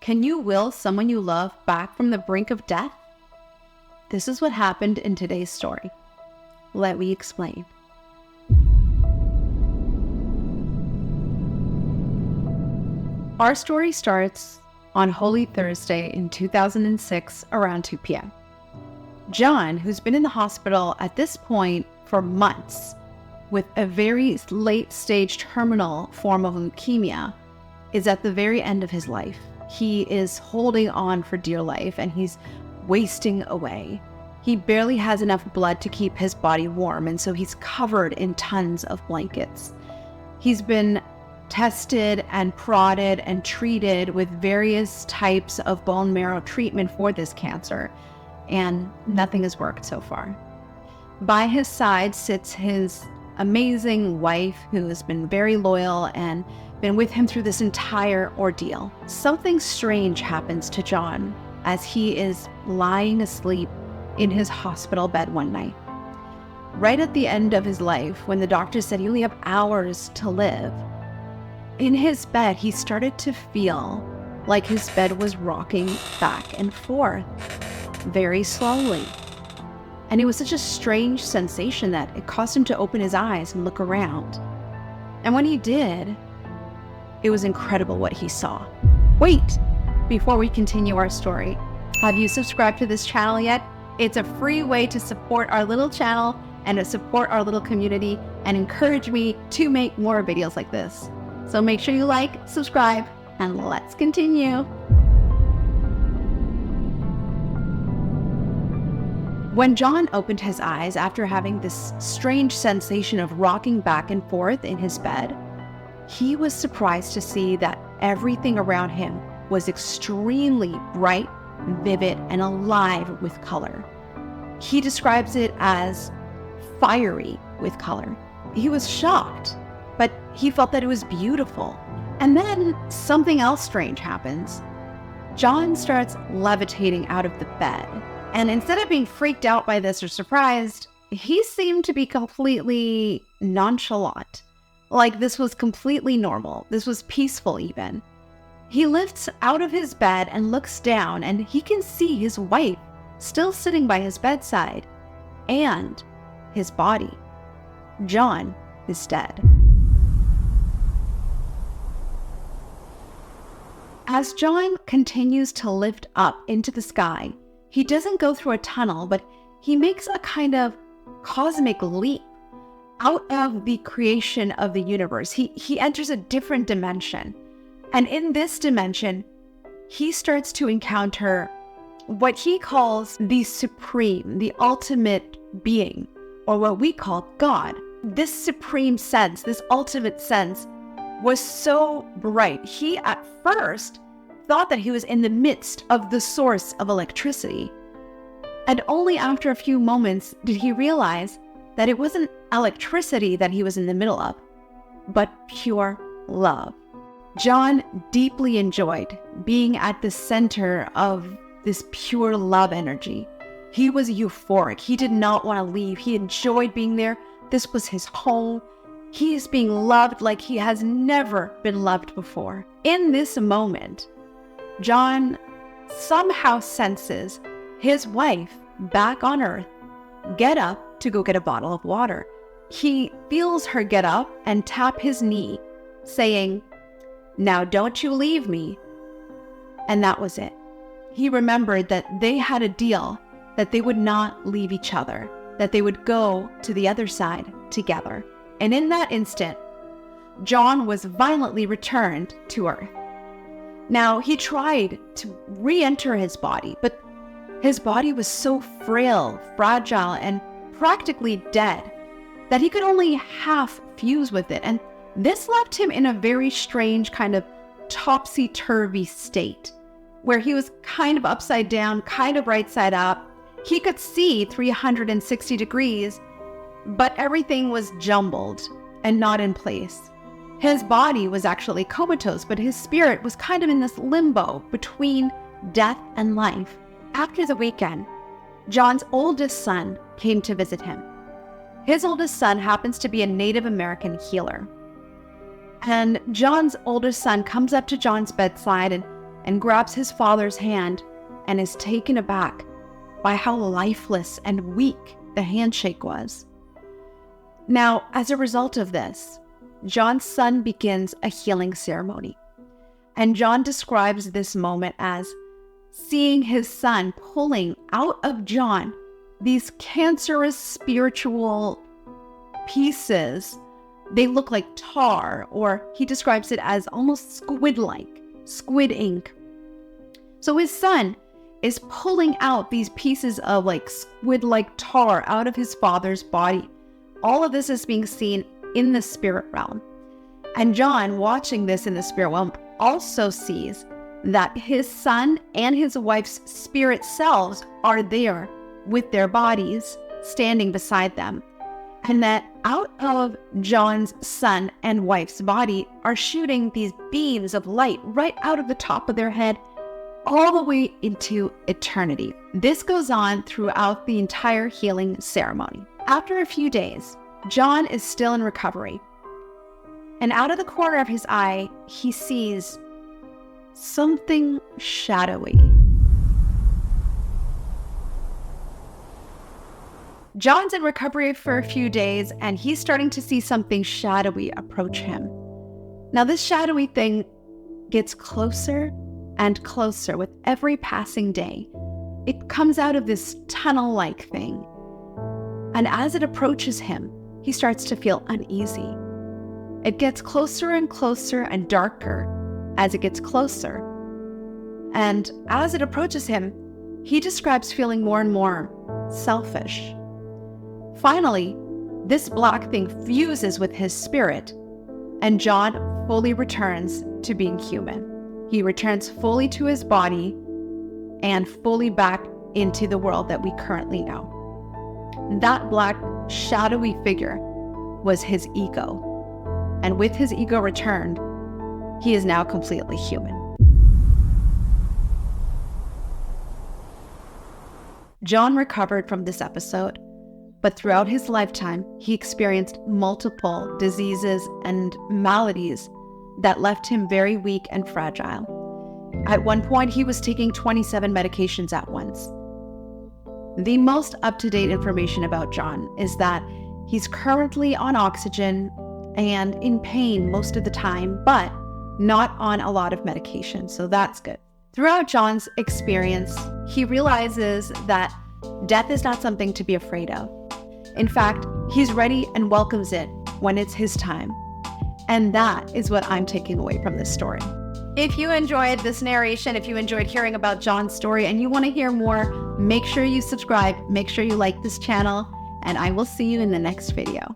Can you will someone you love back from the brink of death? This is what happened in today's story. Let me explain. Our story starts on Holy Thursday in 2006 around 2 p.m. John, who's been in the hospital at this point for months with a very late-stage terminal form of leukemia, is at the very end of his life. He is holding on for dear life and he's wasting away. He barely has enough blood to keep his body warm, and so he's covered in tons of blankets. He's been tested and prodded and treated with various types of bone marrow treatment for this cancer, and nothing has worked so far. By his side sits his amazing wife, who has been very loyal and been with him through this entire ordeal. Something strange happens to John as he is lying asleep in his hospital bed one night. Right at the end of his life, when the doctor said he only have hours to live, in his bed, he started to feel like his bed was rocking back and forth very slowly. And it was such a strange sensation that it caused him to open his eyes and look around. And when he did, it was incredible what he saw. Wait, before we continue our story, have you subscribed to this channel yet? It's a free way to support our little channel and to support our little community and encourage me to make more videos like this. So make sure you like, subscribe, and let's continue. When John opened his eyes after having this strange sensation of rocking back and forth in his bed, he was surprised to see that everything around him was extremely bright, vivid, and alive with color. He describes it as fiery with color. He was shocked, but he felt that it was beautiful. And then something else strange happens. John starts levitating out of the bed. And instead of being freaked out by this or surprised, he seemed to be completely nonchalant. Like this was completely normal. This was peaceful even. He lifts out of his bed and looks down, and he can see his wife still sitting by his bedside and his body. John is dead. As John continues to lift up into the sky, he doesn't go through a tunnel, but he makes a kind of cosmic leap out of the creation of the universe. He enters a different dimension. And in this dimension, he starts to encounter what he calls the supreme, the ultimate being, or what we call God. This supreme sense, this ultimate sense, was so bright. He at first thought that he was in the midst of the source of electricity. And only after a few moments did he realize that it wasn't electricity that he was in the middle of, but pure love. John deeply enjoyed being at the center of this pure love energy. He was euphoric. He did not want to leave. He enjoyed being there. This was his home. He is being loved like he has never been loved before. In this moment, John somehow senses his wife back on Earth get up to go get a bottle of water. He feels her get up and tap his knee, saying, "Now don't you leave me." And that was it. He remembered that they had a deal that they would not leave each other, that they would go to the other side together. And in that instant, John was violently returned to Earth. Now, he tried to re-enter his body, but his body was so frail, fragile, and practically dead that he could only half fuse with it. And this left him in a very strange kind of topsy-turvy state, where he was kind of upside down, kind of right side up. He could see 360 degrees, but everything was jumbled and not in place. His body was actually comatose, but his spirit was kind of in this limbo between death and life. After the weekend, John's oldest son came to visit him. His oldest son happens to be a Native American healer. And John's oldest son comes up to John's bedside and and grabs his father's hand and is taken aback by how lifeless and weak the handshake was. Now, as a result of this, John's son begins a healing ceremony. And John describes this moment as seeing his son pulling out of John these cancerous spiritual pieces. They look like tar, or he describes it as almost squid-like, squid ink. So his son is pulling out these pieces of like squid-like tar out of his father's body. All of this is being seen in the spirit realm. And John, watching this in the spirit realm, also sees that his son and his wife's spirit selves are there with their bodies standing beside them. And that out of John's son and wife's body are shooting these beams of light right out of the top of their head all the way into eternity. This goes on throughout the entire healing ceremony. After a few days, John is still in recovery. And out of the corner of his eye, he sees something shadowy. John's in recovery for a few days, and he's starting to see something shadowy approach him. Now, this shadowy thing gets closer and closer with every passing day. It comes out of this tunnel-like thing. And as it approaches him, he starts to feel uneasy. It gets closer and closer and darker as it gets closer. And as it approaches him, he describes feeling more and more selfish. Finally, this black thing fuses with his spirit, and John fully returns to being human. He returns fully to his body and fully back into the world that we currently know. That black, shadowy figure was his ego. And with his ego returned, he is now completely human. John recovered from this episode, but throughout his lifetime, he experienced multiple diseases and maladies that left him very weak and fragile. At one point, he was taking 27 medications at once. The most up-to-date information about John is that he's currently on oxygen and in pain most of the time, but not on a lot of medication, so that's good. Throughout John's experience, he realizes that death is not something to be afraid of. In fact, he's ready and welcomes it when it's his time. And that is what I'm taking away from this story. If you enjoyed this narration, if you enjoyed hearing about John's story and you want to hear more, make sure you subscribe, make sure you like this channel, and I will see you in the next video.